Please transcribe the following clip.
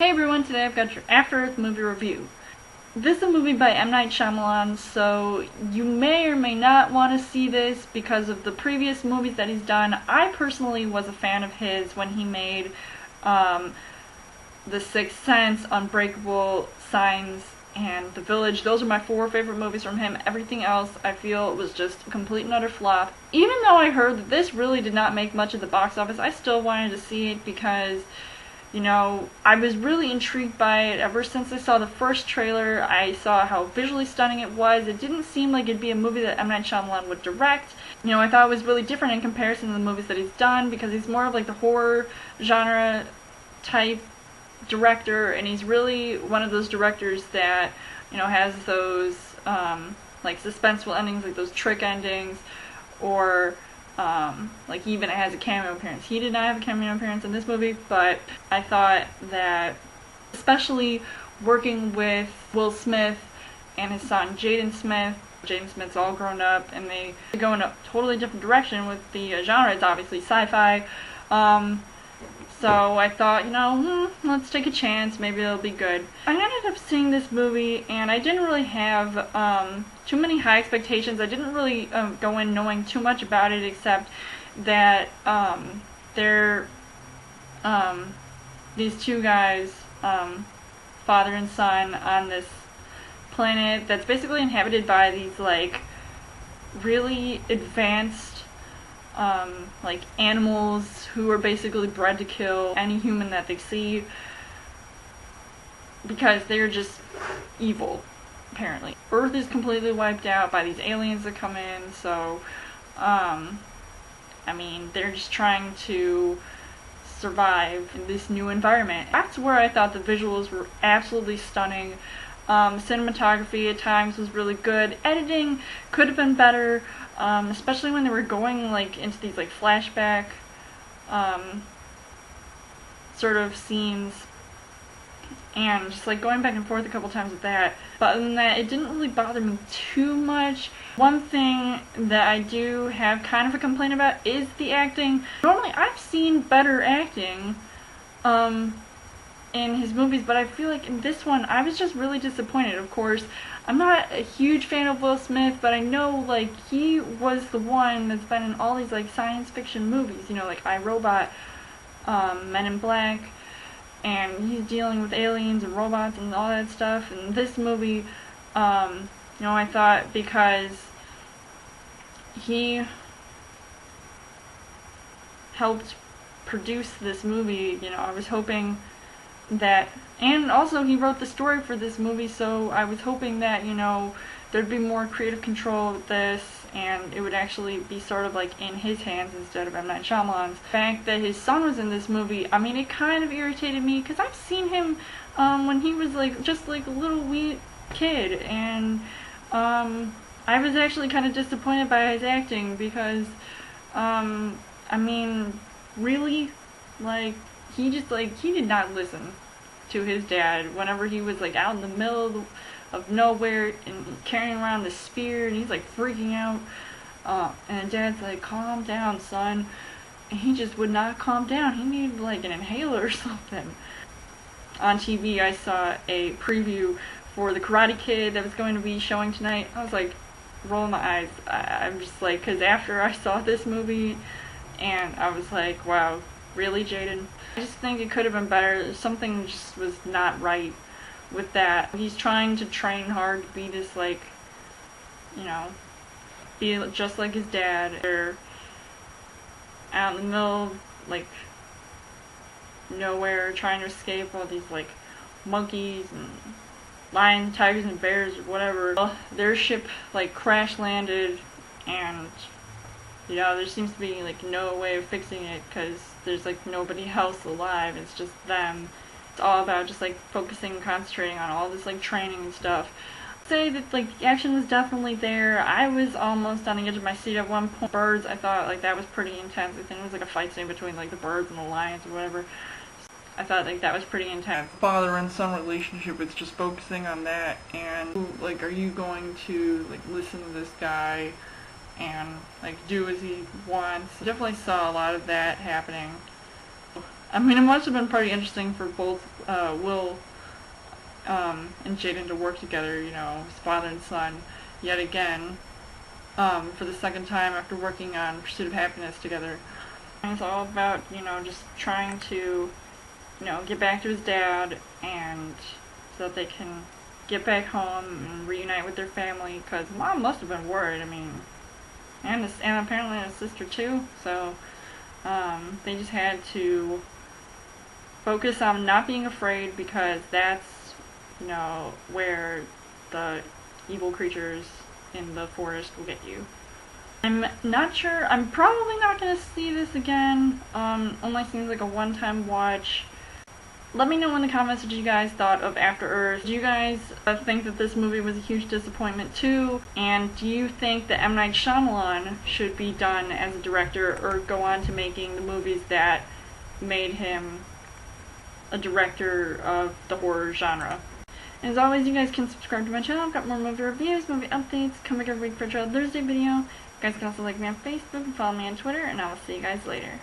Hey everyone, today I've got your After Earth movie review. This is a movie by M. Night Shyamalan, so you may or may not want to see this because of the previous movies that he's done. I personally was a fan of his when he made The Sixth Sense, Unbreakable, Signs, and The Village. Those are my four favorite movies from him. Everything else I feel was just a complete and utter flop. Even though I heard that this really did not make much at the box office, I still wanted to see it because I was really intrigued by it. Ever since I saw the first trailer, I saw how visually stunning it was. It didn't seem like it'd be a movie that M. Night Shyamalan would direct. I thought it was really different in comparison to the movies that he's done because he's more of like the horror genre type director, and he's really one of those directors that, has those, like suspenseful endings, like those trick endings, or like even it has a cameo appearance. He did not have a cameo appearance in this movie, but I thought that, especially working with Will Smith and his son Jayden Smith's all grown up and they go in a totally different direction with the genre. It's obviously sci-fi. So I thought, let's take a chance, maybe it'll be good. I ended up seeing this movie and I didn't really have too many high expectations. I didn't really go in knowing too much about it except that they're these two guys, father and son, on this planet that's basically inhabited by these like really advanced like animals who are basically bred to kill any human that they see because they're just evil, apparently. Earth is completely wiped out by these aliens that come in, so they're just trying to survive in this new environment. That's where I thought the visuals were absolutely stunning. Cinematography at times was really good. Editing could have been better, especially when they were going like into these like flashback sort of scenes and just like going back and forth a couple times with that. But other than that, it didn't really bother me too much. One thing that I do have kind of a complaint about is the acting. Normally I've seen better acting in his movies, but I feel like in this one I was just really disappointed. Of course, I'm not a huge fan of Will Smith, but I know like he was the one that's been in all these like science fiction movies, like I, Robot, Men in Black, and he's dealing with aliens and robots and all that stuff. And this movie, I thought because he helped produce this movie, I was hoping that, and also he wrote the story for this movie, so I was hoping that, there'd be more creative control with this, and it would actually be sort of like in his hands instead of M. Night Shyamalan's. The fact that his son was in this movie, it kind of irritated me, because I've seen him when he was like just like a little wee kid, and I was actually kind of disappointed by his acting, because really, like, he did not listen to his dad whenever he was like out in the middle of nowhere and carrying around the spear, and he's like freaking out, and dad's like, calm down, son, and he just would not calm down. He needed like an inhaler or something. On TV I saw a preview for The Karate Kid that was going to be showing tonight. I was like rolling my eyes. I'm just like, because after I saw this movie, and I was like, wow, really, Jayden? I just think it could have been better. Something just was not right with that. He's trying to train hard to be this, like, be just like his dad. They're out in the middle of, like, nowhere trying to escape all these, like, monkeys and lions, tigers, and bears, or whatever. Well, their ship, like, crash landed, and there seems to be like no way of fixing it because there's like nobody else alive. It's just them. It's all about just like focusing and concentrating on all this like training and stuff. I'd say that like the action was definitely there. I was almost on the edge of my seat at one point. Birds, I thought like that was pretty intense. I think it was like a fight scene between like the birds and the lions or whatever. I thought like that was pretty intense. Father and son relationship, it's just focusing on that, and like, are you going to like listen to this guy and like do as he wants? Definitely saw a lot of that happening. I mean, it must have been pretty interesting for both Will and Jayden to work together, you know, his father and son, yet again, for the second time after working on Pursuit of Happiness together. And it's all about, you know, just trying to, you know, get back to his dad, and so that they can get back home and reunite with their family, because Mom must have been worried, I mean, and apparently his sister too, so they just had to focus on not being afraid, because that's, you know, where the evil creatures in the forest will get you. I'm not sure, I'm probably not going to see this again, only seems like a one-time watch. Let me know in the comments what you guys thought of After Earth. Do you guys think that this movie was a huge disappointment too? And do you think that M. Night Shyamalan should be done as a director, or go on to making the movies that made him a director of the horror genre? And as always, you guys can subscribe to my channel. I've got more movie reviews, movie updates coming every week for a Child Thursday video. You guys can also like me on Facebook and follow me on Twitter, and I will see you guys later.